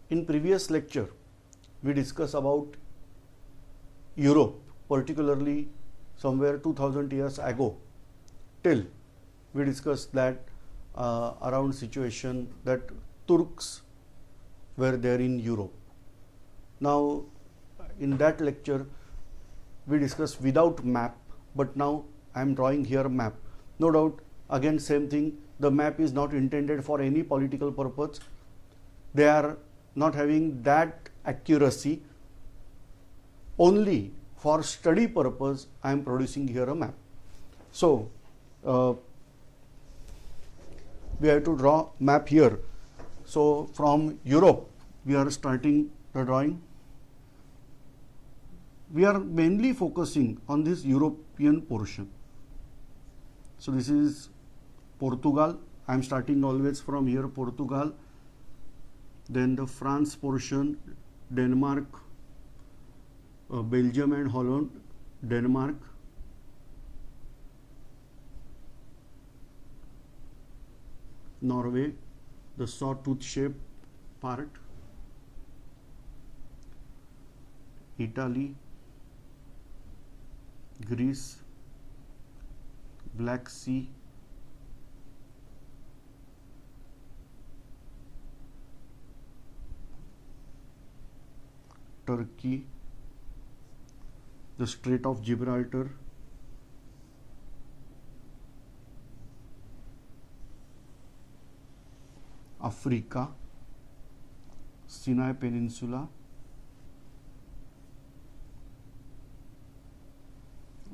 In previous lecture, we discussed about Europe, particularly somewhere 2000 years ago, till we discussed that around situation that Turks were there in Europe. Now, in that lecture, we discussed without map, but now I am drawing here map. No doubt, again same thing, the map is not intended for any political purpose. They are not having that accuracy. Only for study purpose, I am producing here a map. So, we have to draw map here. So, from Europe, we are starting the drawing. We are mainly focusing on this European portion. So, this is Portugal. I am starting always from here, Portugal. Then the France portion, Denmark, Belgium and Holland, Denmark, Norway, the sawtooth shape part, Italy, Greece, Black Sea, Turkey, the Strait of Gibraltar, Africa, Sinai Peninsula,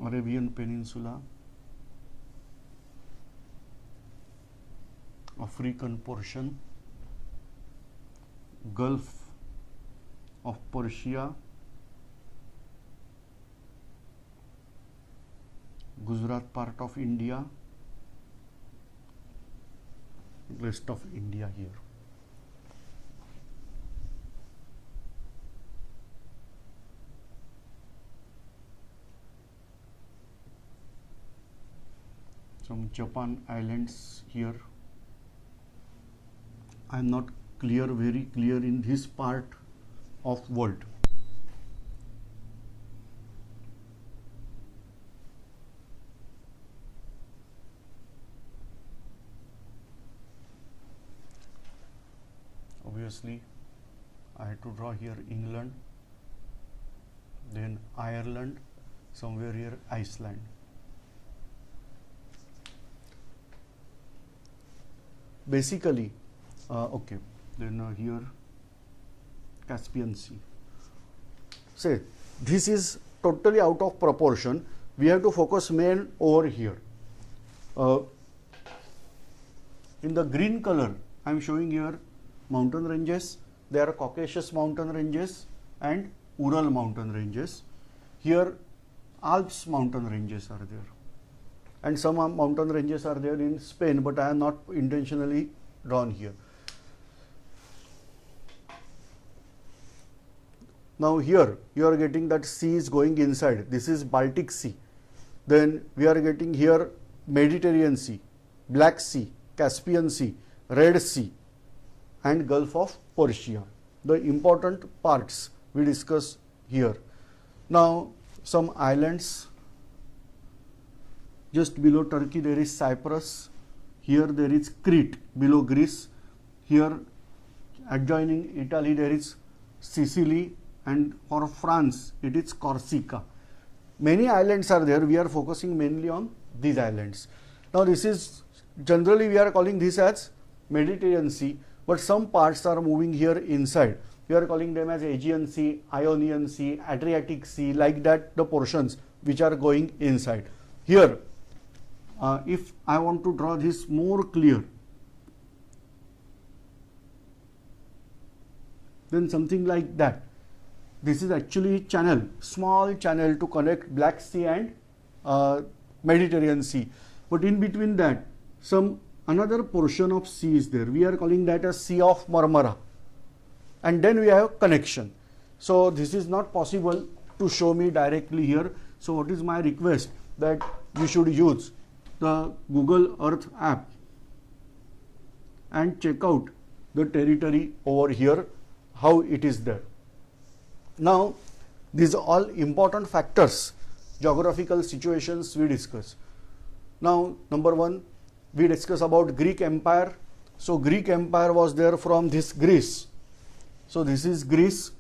Arabian Peninsula, African portion, Gulf of Persia, Gujarat part of India, rest of India here. Some Japan islands here. I am not very clear in this part of world. Obviously, I had to draw here England, then Ireland, somewhere here Iceland. Basically, okay, then here Caspian Sea. Say, this is totally out of proportion. We have to focus main over here. In the green color, I am showing here mountain ranges. There are Caucasus mountain ranges and Ural mountain ranges. Here Alps mountain ranges are there. And some mountain ranges are there in Spain, but I have not intentionally drawn here. Now here you are getting that sea is going inside. This is Baltic Sea. Then we are getting here Mediterranean Sea, Black Sea, Caspian Sea, Red Sea and Gulf of Persia. The important parts we discuss here. Now some islands. Just below Turkey there is Cyprus. Here there is Crete below Greece. Here adjoining Italy there is Sicily, and for France it is Corsica. Many islands are there. We are focusing mainly on these islands. Now this is generally we are calling this as Mediterranean Sea, but some parts are moving here inside. We are calling them as Aegean Sea, Ionian Sea, Adriatic Sea, like that the portions which are going inside. Here if I want to draw this more clear, then something like that. This is actually channel, small channel to connect Black Sea and Mediterranean Sea. But in between that, some another portion of sea is there. We are calling that as Sea of Marmara. And then we have connection. So this is not possible to show me directly here. So what is my request? That you should use the Google Earth app and check out the territory over here, how it is there. Now, these are all important factors, geographical situations we discuss. Now, number one, we discuss about Greek Empire. So, Greek Empire was there from this Greece. So, this is Greece.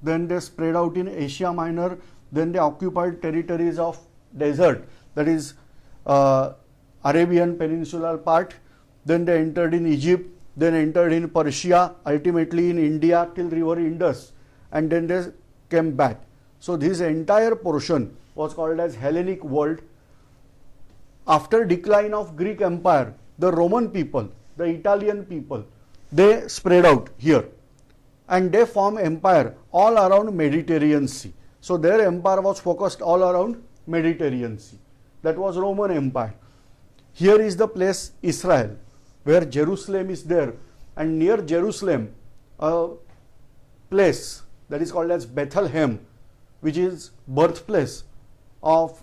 Then they spread out in Asia Minor. Then they occupied territories of desert, that is Arabian Peninsular part. Then they entered in Egypt. Then entered in Persia. Ultimately in India till river Indus. And then they came back. So, this entire portion was called as Hellenic world. After decline of Greek Empire, the Roman people, the Italian people, they spread out here and they form empire all around Mediterranean Sea. So, their empire was focused all around Mediterranean Sea. That was Roman Empire. Here is the place Israel, where Jerusalem is there, and near Jerusalem a place that is called as Bethlehem, which is birthplace of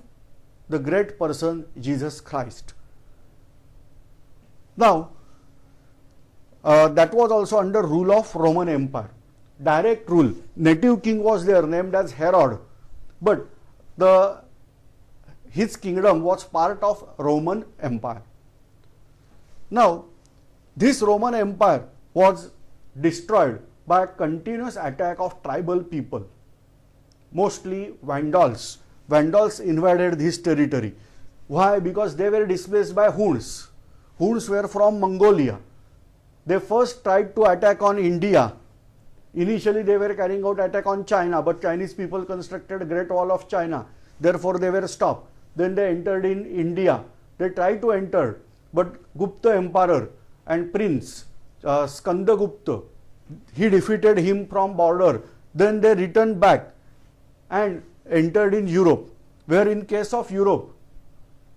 the great person Jesus Christ. Now, that was also under rule of Roman Empire. Direct rule. Native king was there named as Herod, but his kingdom was part of Roman Empire. Now, this Roman Empire was destroyed by a continuous attack of tribal people, mostly Vandals. Vandals invaded this territory. Why? Because they were displaced by Huns. Huns were from Mongolia. They first tried to attack on India. Initially they were carrying out attack on China, but Chinese people constructed Great Wall of China. Therefore they were stopped. Then they entered in India. They tried to enter, but Gupta Emperor and Prince Skandagupta, he defeated him from border. Then they returned back and entered in Europe, where in case of Europe,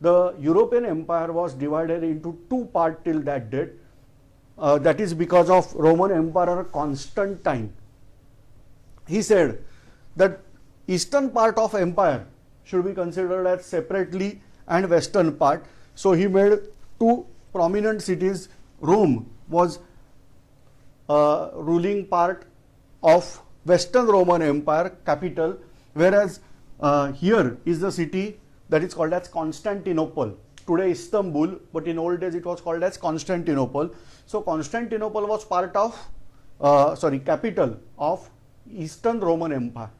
the European Empire was divided into two parts till that date. That is because of Roman Emperor Constantine. He said that eastern part of empire should be considered as separately and western part. So he made two prominent cities. Rome was ruling part of Western Roman Empire, capital, whereas here is the city that is called as Constantinople. Today Istanbul, but in old days it was called as Constantinople. So Constantinople was part of, capital of Eastern Roman Empire.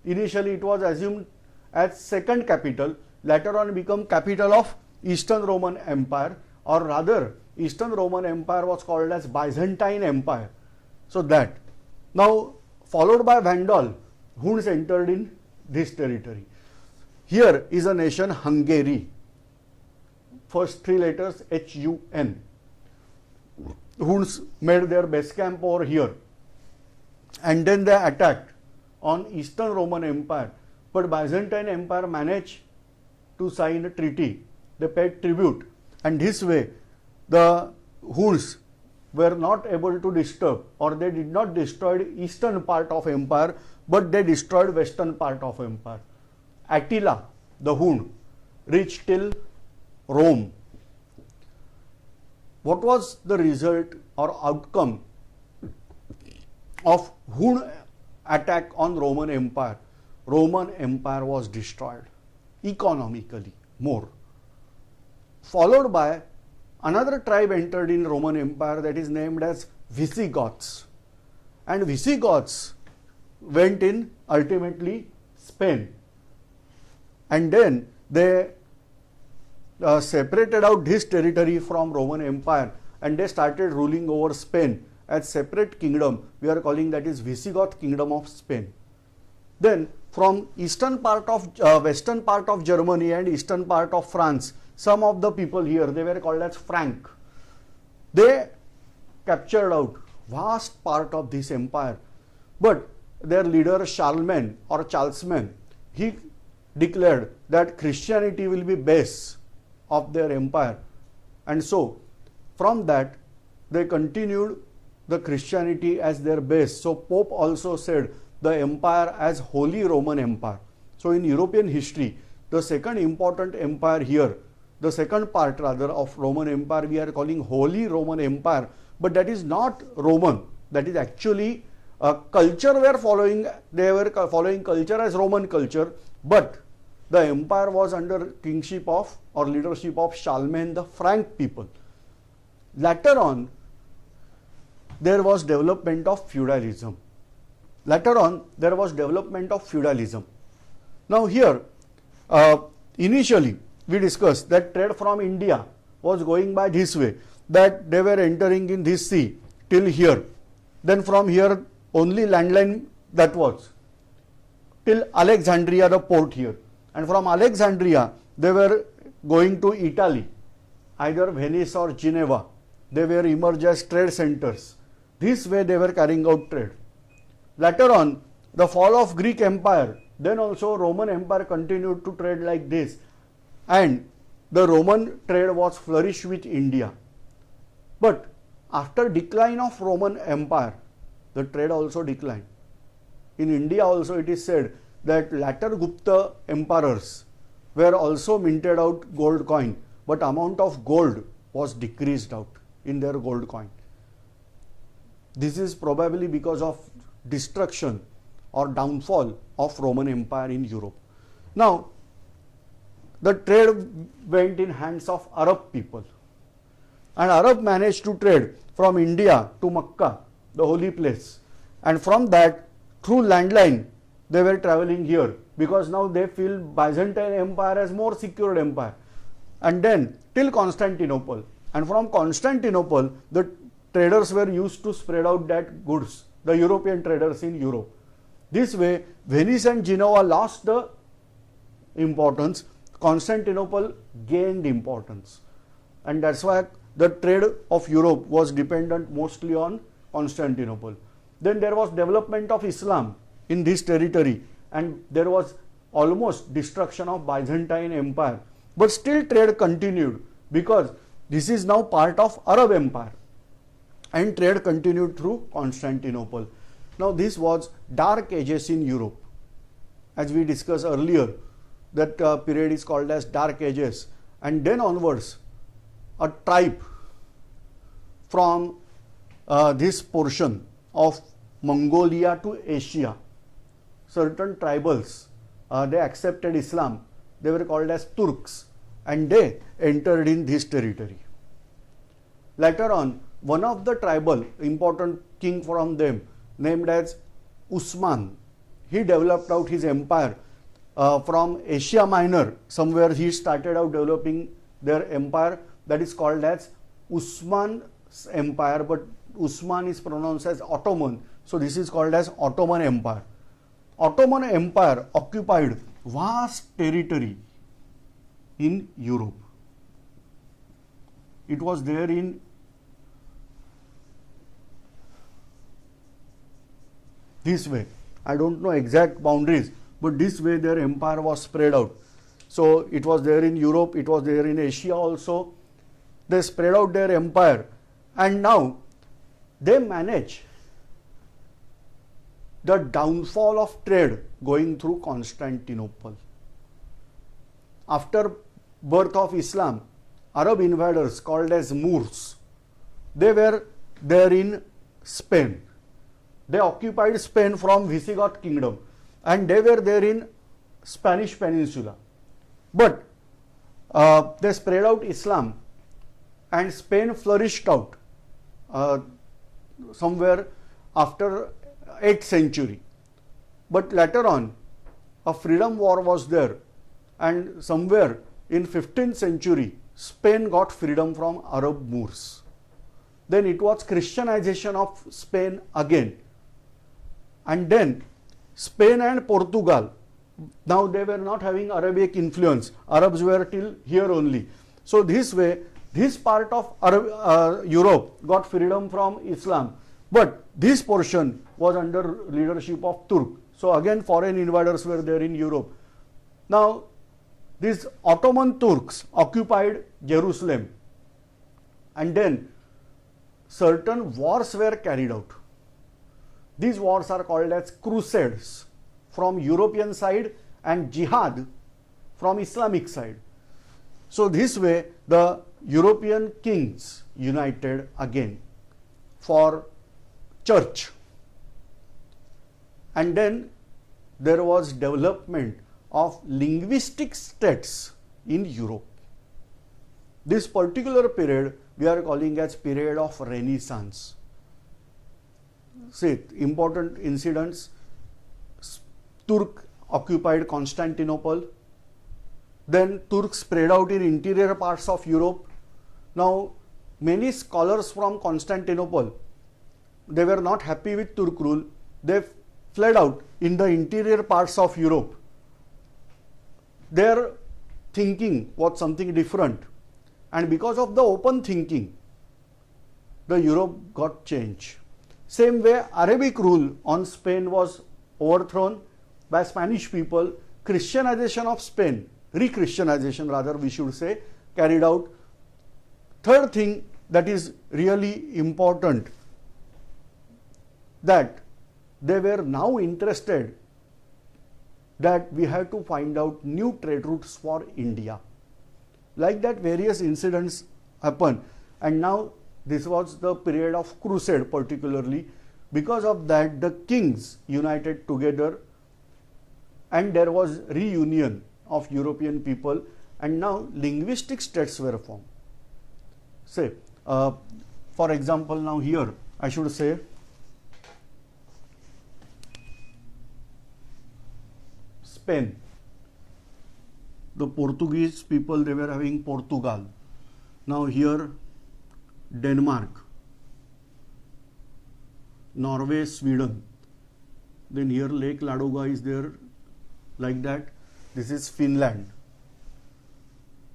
Initially it was assumed as second capital, later on become capital of Eastern Roman Empire, or rather Eastern Roman Empire was called as Byzantine Empire. So that. Now followed by Vandal, Huns entered in this territory. Here is a nation Hungary. First three letters Hun. Huns made their base camp over here, and then they attacked on Eastern Roman Empire, but Byzantine Empire managed to sign a treaty. They paid tribute, and this way the Huns were not able to disturb, or they did not destroy eastern part of empire, but they destroyed western part of empire. Attila the Hun reached till Rome. What was the result or outcome of Hun attack on Roman Empire? Roman Empire was destroyed economically more. Followed by another tribe entered in Roman Empire, that is named as Visigoths. And Visigoths went in ultimately Spain. And then they separated out this territory from Roman Empire, and they started ruling over Spain as separate kingdom. We are calling that is Visigoth kingdom of Spain. Then from eastern part of western part of Germany and eastern part of France, some of the people here, they were called as Frank. They captured out vast part of this empire, but their leader Charlemagne, he declared that Christianity will be base of their empire, and so from that they continued the Christianity as their base. So Pope also said the empire as Holy Roman Empire. So in European history, the second important empire here, the second part rather of Roman Empire, we are calling Holy Roman Empire, but that is not Roman, that is actually culture were following, they were following culture as Roman culture, but the empire was under kingship of or leadership of Charlemagne the Frank people. Later on, there was development of feudalism. Now here, initially we discussed that trade from India was going by this way, that they were entering in this sea till here. Then from here only landline that was till Alexandria, the port here. And from Alexandria they were going to Italy, either Venice or Geneva. They were emerged as trade centers. This way they were carrying out trade. Later on, the fall of Greek Empire, then also Roman Empire continued to trade like this, and the Roman trade was flourished with India. But after decline of Roman Empire, the trade also declined. In India also it is said that latter Gupta emperors were also minted out gold coin, but amount of gold was decreased out in their gold coin. This is probably because of destruction or downfall of Roman Empire in Europe. Now, the trade went in hands of Arab people, and Arab managed to trade from India to Makkah, the holy place, and from that through landline they were traveling here, because now they feel Byzantine Empire as more secured empire, and then till Constantinople, and from Constantinople the traders were used to spread out that goods, the European traders in Europe. This way Venice and Genoa lost the importance, Constantinople gained importance, and that's why the trade of Europe was dependent mostly on Constantinople. Then there was development of Islam in this territory, and there was almost destruction of Byzantine Empire, but still trade continued because this is now part of Arab Empire, and trade continued through Constantinople. Now this was Dark Ages in Europe. As we discussed earlier, that period is called as Dark Ages, and then onwards a tribe from this portion of Mongolia to Asia, certain tribals, they accepted Islam, they were called as Turks, and they entered in this territory. Later on, one of the tribal important king from them, named as Usman, he developed out his empire from Asia Minor. Somewhere he started out developing their empire, that is called as Usman's empire, but Usman is pronounced as Ottoman, so this is called as Ottoman Empire. Ottoman Empire occupied vast territory in Europe. It was there in this way. I don't know exact boundaries, but this way their empire was spread out. So it was there in Europe, it was there in Asia also. They spread out their empire, and now they manage the downfall of trade going through Constantinople. After birth of Islam, Arab invaders called as Moors, they were there in Spain. They occupied Spain from Visigoth kingdom, and they were there in Spanish peninsula. But they spread out Islam, and Spain flourished out somewhere after 8th century. But later on, a freedom war was there, and somewhere in 15th century, Spain got freedom from Arab Moors. Then it was Christianization of Spain again. And then Spain and Portugal, now they were not having Arabic influence. Arabs were till here only. So this way, this part of Europe got freedom from Islam, but this portion was under leadership of Turk. So again foreign invaders were there in Europe. Now these Ottoman Turks occupied Jerusalem, and then certain wars were carried out. These wars are called as crusades from European side and jihad from Islamic side. So this way the European kings united again for church. and then there was development of linguistic states in Europe. This particular period we are calling as period of Renaissance. See, important incidents: Turk occupied Constantinople, then Turks spread out in interior parts of Europe. Now, many scholars from Constantinople, they were not happy with Turk rule. They fled out in the interior parts of Europe. Their thinking was something different, and because of the open thinking, the Europe got changed. Same way, Arabic rule on Spain was overthrown by Spanish people. Christianization of Spain, re-Christianization rather we should say, carried out. Third thing that is really important, that they were now interested that we have to find out new trade routes for India. Like that, various incidents happen, and now this was the period of crusade particularly. Because of that, the kings united together and there was reunion of European people, and now linguistic states were formed. Say, for example, now here I should say Spain. The Portuguese people, they were having Portugal. Now here Denmark, Norway, Sweden. Then here Lake Ladoga is there, like that. This is Finland.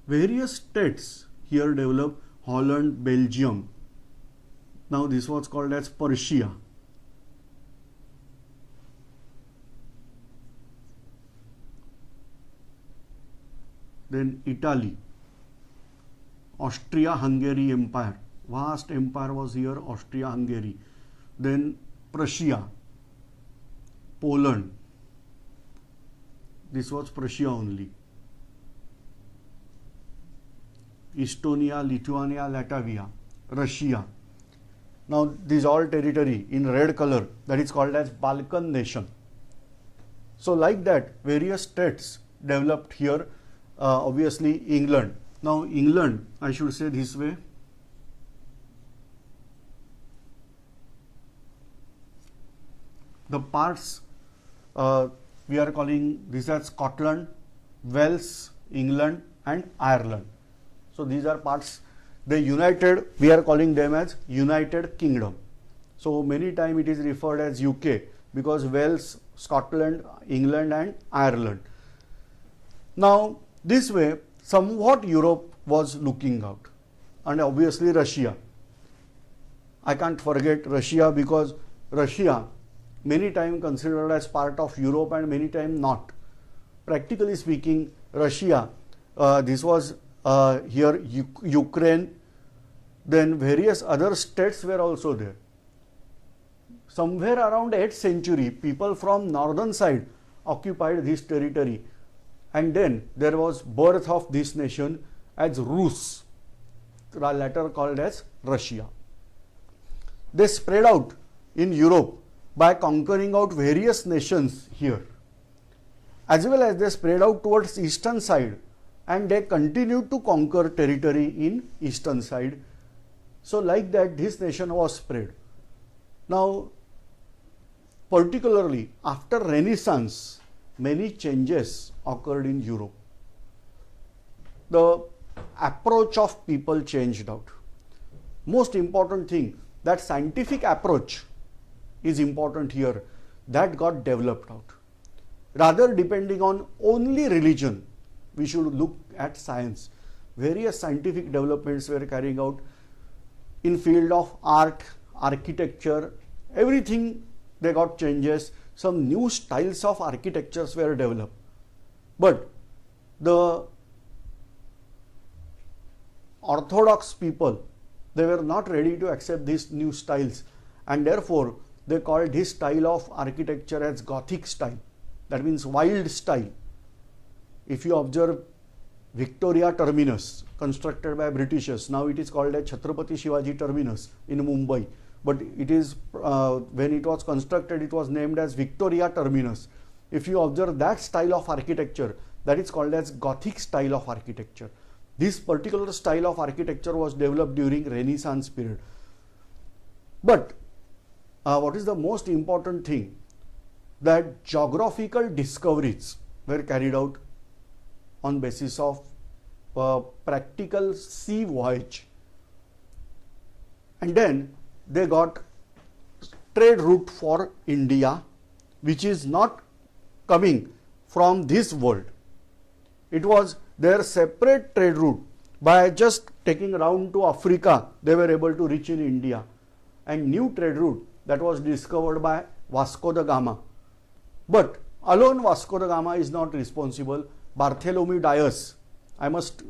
Various states here developed. Holland, Belgium. Now this was called as Persia. Then Italy, Austria-Hungary Empire. Vast empire was here, Austria-Hungary. Then Prussia, Poland. This was Prussia only. Estonia, Lithuania, Latvia, Russia. Now these all territory in red color, that is called as Balkan nation. So like that, various states developed here. Obviously England. Now England, I should say this way. The parts we are calling this as Scotland, Wales, England and Ireland. So these are parts, they united, we are calling them as United Kingdom. So many times it is referred as UK because Wales, Scotland, England and Ireland. Now this way somewhat Europe was looking out, and obviously Russia. I can't forget Russia because Russia many times considered as part of Europe and many times not. Practically speaking, Russia, this was here Ukraine, then various other states were also there. Somewhere around 8th century, people from northern side occupied this territory, and then there was birth of this nation as Rus, later called as Russia. They spread out in Europe by conquering out various nations here, as well as they spread out towards eastern side, and they continued to conquer territory in eastern side. So like that this nation was spread. Now particularly after Renaissance, many changes occurred in Europe. The approach of people changed out. Most important thing, that scientific approach is important here, that got developed out. Rather depending on only religion, we should look at science. Various scientific developments were carrying out in field of art, architecture, everything they got changes. Some new styles of architectures were developed. But the orthodox people, they were not ready to accept these new styles, and therefore they called this style of architecture as Gothic style. That means wild style. If you observe Victoria Terminus constructed by Britishers, now it is called as Chhatrapati Shivaji Terminus in Mumbai. but it is when it was constructed, it was named as Victoria Terminus. If you observe that style of architecture, that is called as Gothic style of architecture. This particular style of architecture was developed during Renaissance period. But what is the most important thing? That geographical discoveries were carried out on basis of practical sea voyage, and then they got trade route for India, which is not coming from this world. It was their separate trade route. By just taking round to Africa, they were able to reach in India. And new trade route that was discovered by Vasco da Gama. But alone Vasco da Gama is not responsible. Bartholomew Dias, I must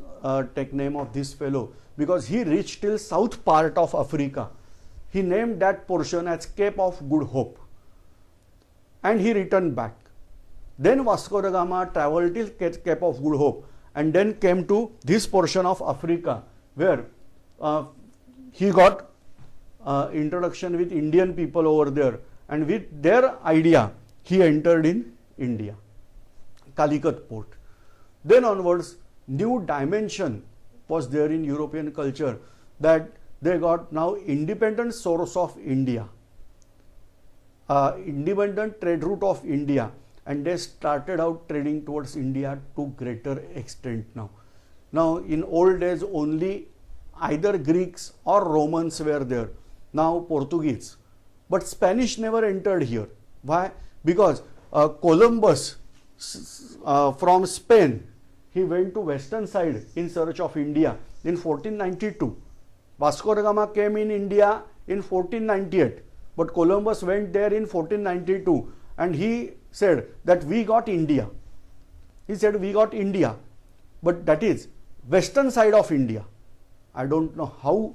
take name of this fellow, because he reached till south part of Africa. He named that portion as Cape of Good Hope, and he returned back. Then Vasco da Gama traveled till Cape of Good Hope and then came to this portion of Africa, where he got introduction with Indian people over there, and with their idea he entered in India, Calicut port. Then onwards, new dimension was there in European culture, that they got now independent source of India, independent trade route of India, and they started out trading towards India to greater extent now. Now in old days only either Greeks or Romans were there, now Portuguese, but Spanish never entered here. Why? Because Columbus from Spain, he went to western side in search of India in 1492. Vasco da Gama came in India in 1498, but Columbus went there in 1492, and he said that we got India. He said we got India, but that is western side of India. I don't know how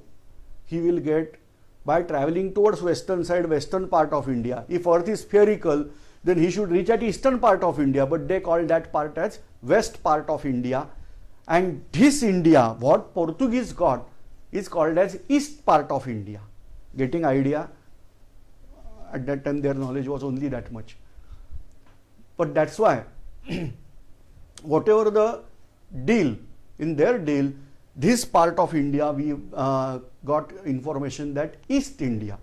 he will get by traveling towards western side, western part of India. If earth is spherical, then he should reach at eastern part of India, but they call that part as west part of India. And this India, what Portuguese got, is called as east part of India. Getting idea? At that time their knowledge was only that much. But that's why whatever the deal, in their deal, this part of India, we got information that East India.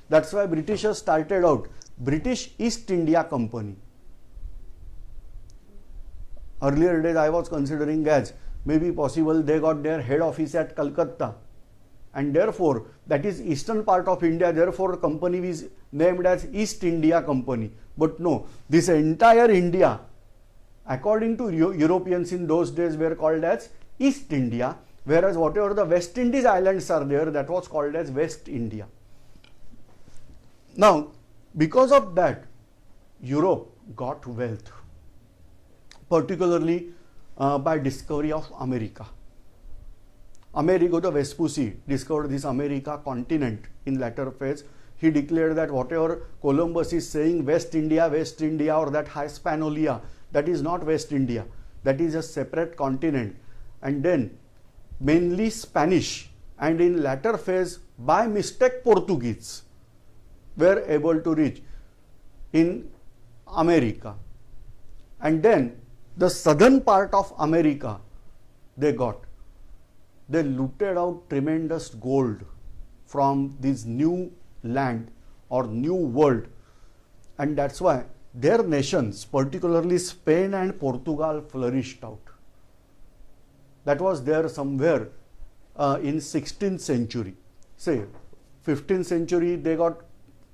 That's why Britishers started out British East India Company. Earlier days I was considering as maybe possible they got their head office at Calcutta, and therefore that is eastern part of India, therefore company is named as East India Company. But no, this entire India, according to Europeans in those days, were called as East India, whereas whatever the West Indies islands are there, that was called as West India. Now because of that, Europe got wealth, particularly by discovery of America. Amerigo the Vespucci discovered this America continent in latter phase. He declared that whatever Columbus is saying West India or that Hispanolia, that is not West India, that is a separate continent. And then mainly Spanish, and in latter phase by mistake Portuguese were able to reach in America. And then the southern part of America they got. They looted out tremendous gold from this new land or new world, and that's why their nations, particularly Spain and Portugal, flourished out. That was there somewhere in 16th century. Say 15th century they got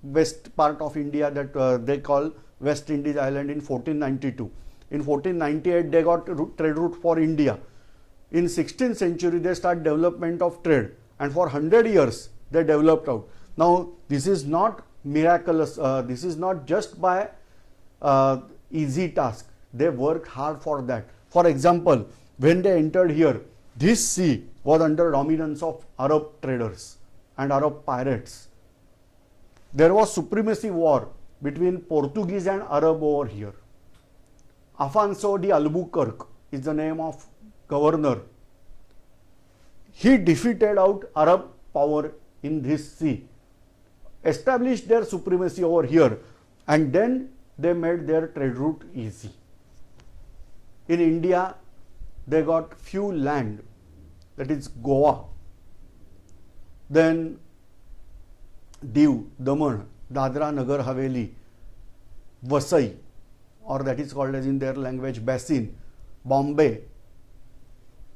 west part of India that they call West Indies Island in 1492. In 1498 they got trade route for India. In 16th century they start development of trade, and for 100 years they developed out. Now this is not miraculous, this is not just by easy task. They worked hard for that. For example, when they entered here, this sea was under dominance of Arab traders and Arab pirates. There was supremacy war between Portuguese and Arab over here. Afonso de Albuquerque is the name of governor. He defeated out Arab power in this sea. established their supremacy over here, and then they made their trade route easy. In India, they got few land, that is Goa, then Diu, Daman, Dadra Nagar Haveli, Vasai, or that is called as in their language Basin, Bombay.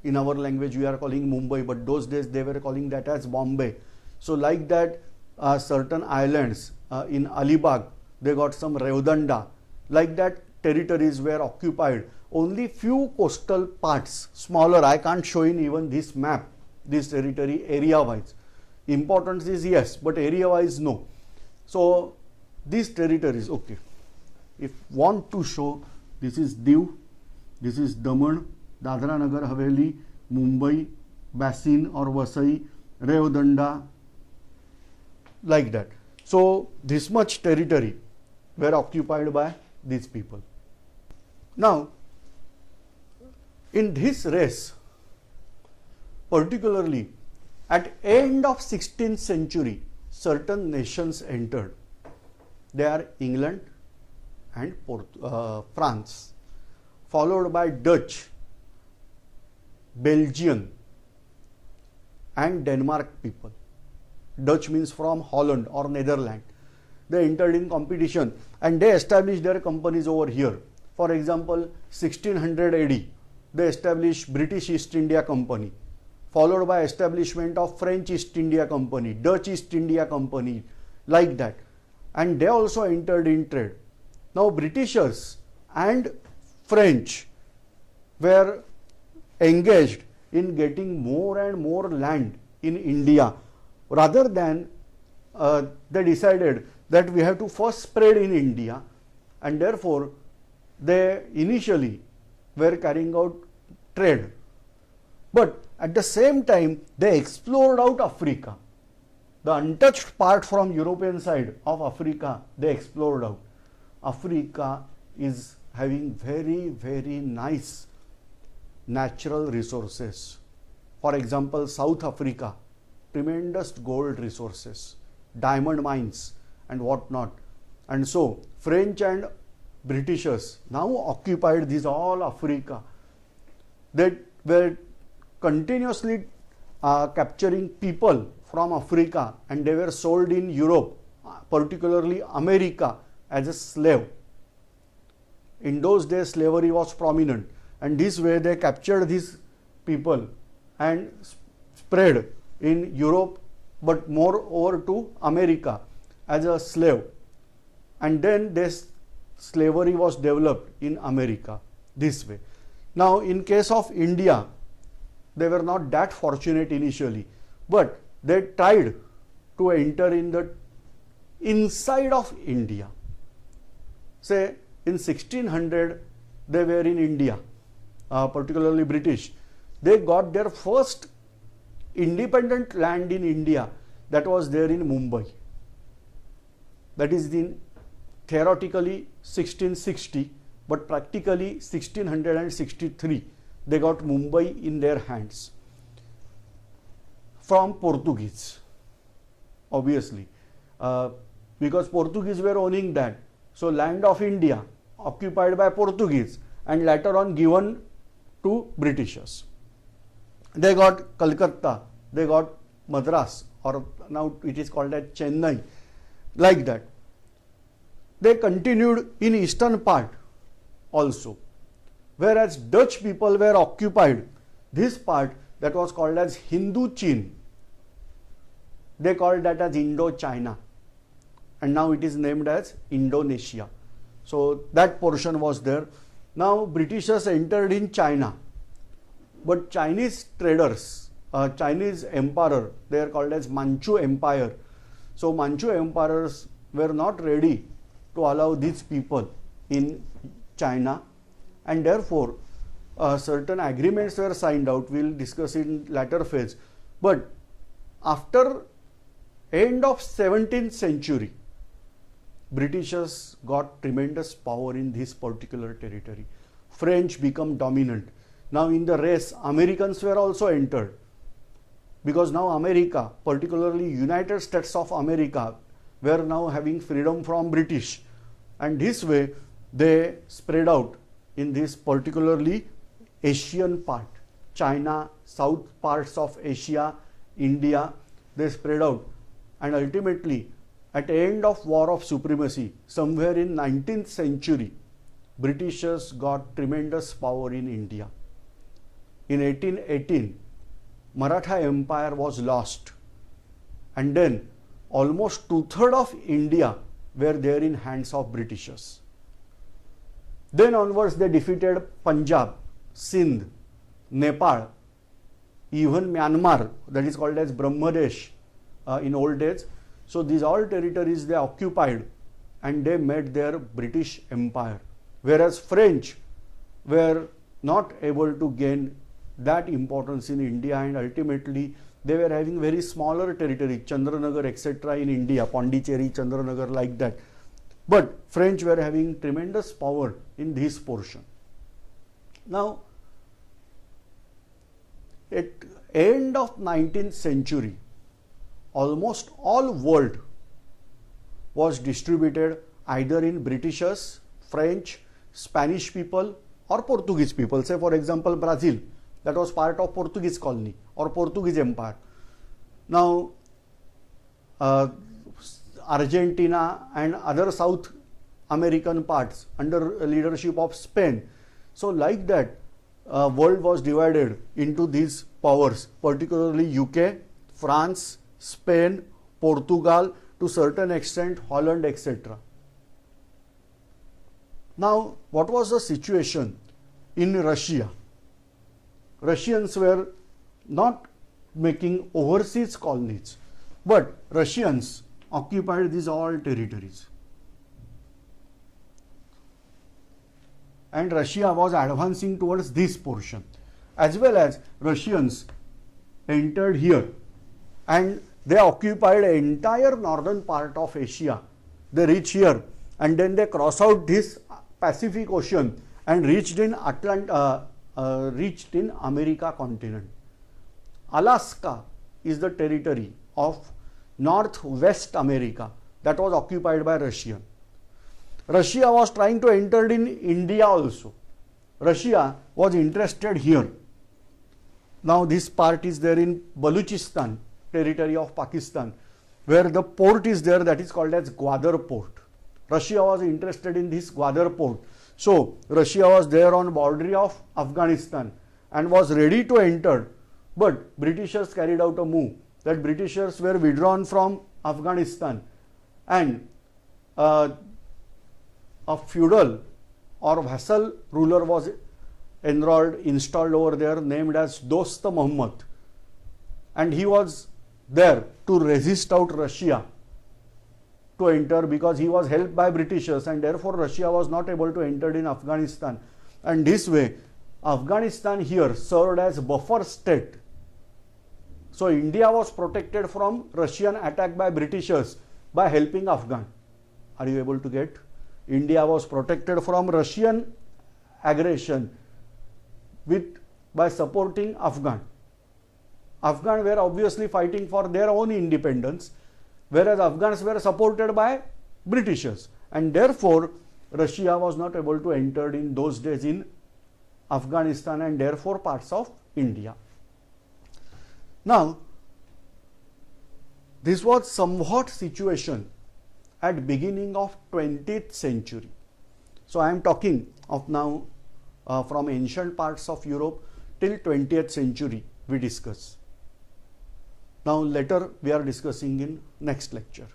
In our language we are calling Mumbai, but those days they were calling that as Bombay. So like that, certain islands in Alibag, they got some Revdanda. Like that, territories were occupied. Only few coastal parts, smaller, I can't show in even this map, this territory area wise. Importance is yes, but area wise no. So these territories, okay, if want to show, this is Diu, this is Daman, Dadra Nagar Haveli, Mumbai, Basin or Vasai, Revdanda, like that. So this much territory were occupied by these people. Now, in this race, particularly at end of 16th century, certain nations entered. They are England and France, followed by Dutch, Belgian and Denmark people. Dutch means from Holland or Netherlands. They entered in competition and they established their companies over here. For example, 1600 AD, they established British East India Company, followed by establishment of French East India Company, Dutch East India Company, like that. And they also entered in trade. Now Britishers and French were engaged in getting more and more land in India. Rather than they decided that we have to first spread in India, and therefore they initially were carrying out trade. But at the same time, they explored out Africa. The untouched part from European side of Africa, they explored out. Africa is having very, very nice natural resources. For example, South Africa, tremendous gold resources, diamond mines and whatnot. And so French and Britishers now occupied this all Africa. They were continuously capturing people from Africa, and they were sold in Europe, particularly America, as a slave. In those days, slavery was prominent, and this way they captured these people and spread in Europe, but more over to America as a slave. And then this slavery was developed in America this way. Now, in case of India, they were not that fortunate initially, but they tried to enter in the inside of India. Say in 1600, they were in India, particularly British. They got their first independent land in India, that was there in Mumbai. That is in theoretically 1660, but practically 1663. They got Mumbai in their hands from Portuguese, obviously, because Portuguese were owning that. So land of India occupied by Portuguese and later on given to Britishers. They got Calcutta, they got Madras, or now it is called as Chennai, like that. They continued in eastern part also, whereas Dutch people were occupied this part that was called as Hindu Chin. They called that as Indochina, and now it is named as Indonesia. So that portion was there. Now Britishers entered in China, but Chinese traders, Chinese emperor, they are called as Manchu Empire. So Manchu emperors were not ready to allow these people in China, and therefore certain agreements were signed out. We will discuss in later phase. But after end of 17th century, Britishers got tremendous power in this particular territory. French become dominant. Now in the race, Americans were also entered, because now America, particularly United States of America, were now having freedom from British, and this way they spread out in this particularly Asian part, China, south parts of Asia, India, they spread out, and ultimately at the end of War of Supremacy, somewhere in 19th century, Britishers got tremendous power in India. In 1818, Maratha Empire was lost, and then almost 2/3 of India were there in hands of Britishers. Then onwards they defeated Punjab, Sindh, Nepal, even Myanmar, that is called as Brahmadesh in old days. So these all territories they occupied and they made their British Empire, whereas French were not able to gain that importance in India, and ultimately they were having very smaller territory, Chandranagar etc. in India, Pondicherry, Chandranagar, like that. But French were having tremendous power in this portion. Now, at end of 19th century, almost all world was distributed either in Britishers, French, Spanish people or Portuguese people. Say for example Brazil, that was part of Portuguese colony or Portuguese empire. Now Argentina and other South American parts under leadership of Spain. So like that world was divided into these powers, particularly UK, France, Spain, Portugal, to certain extent Holland, etc. Now what was the situation in Russia? Russians were not making overseas colonies, but Russians occupied these all territories. And Russia was advancing towards this portion, as well as Russians entered here and they occupied the entire northern part of Asia. They reached here and then they cross out this Pacific Ocean and reached in America continent. Alaska is the territory of Northwest America that was occupied by Russia. Russia was trying to enter in India also. Russia was interested here. Now this part is there in Baluchistan, territory of Pakistan, where the port is there that is called as Gwadar port. Russia was interested in this Gwadar port. So Russia was there on boundary of Afghanistan and was ready to enter, but Britishers carried out a move that Britishers were withdrawn from Afghanistan, and a feudal or vassal ruler was installed over there named as Dost Muhammad, and he was there to resist out Russia to enter because he was helped by Britishers, and therefore Russia was not able to enter in Afghanistan, and this way Afghanistan here served as buffer state. So India was protected from Russian attack by Britishers by helping Afghan. Are you able to get? India was protected from Russian aggression by supporting Afghan. Afghan were obviously fighting for their own independence, whereas Afghans were supported by Britishers, and therefore Russia was not able to enter in those days in Afghanistan and therefore parts of India. Now this was somewhat situation at beginning of 20th century. So I am talking of now from ancient parts of Europe till 20th century we discuss. Now later we are discussing in next lecture.